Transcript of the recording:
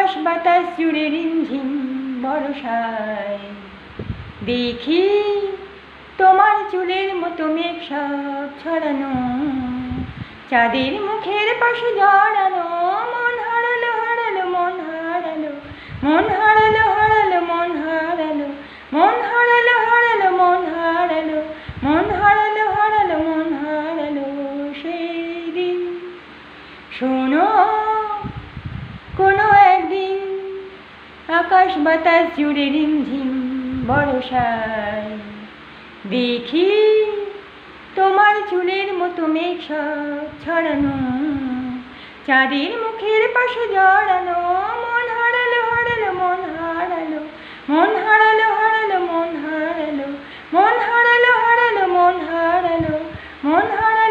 আকাশ বাতাস জুড়ে রিমঝিম বর্ষায় দেখি তোমার চুলের মতো মেঘ সব ছড়ানো, চাঁদের মুখের পাশে জড়ানো। মন হারালো হারালো মন হারালো, মন হারালো হারালো মন হারালো, মন হারালো হারালো মন হারালো, মন হারালো হারালো মন হারালো সেই দিন। শোনো কোনো একদিন আকাশ বাতাস জুড়ে রিমঝিম বর্ষায় দেখি তোমার চুলের মতো মেঘ সব ছড়ানো, চাঁদের মুখের পাশে জড়ানো। মন হারালো হারালো মন হারালো, মন হারালো হারালো মন হারালো, মন হারালো হারালো মন হারালো, মন হারালো।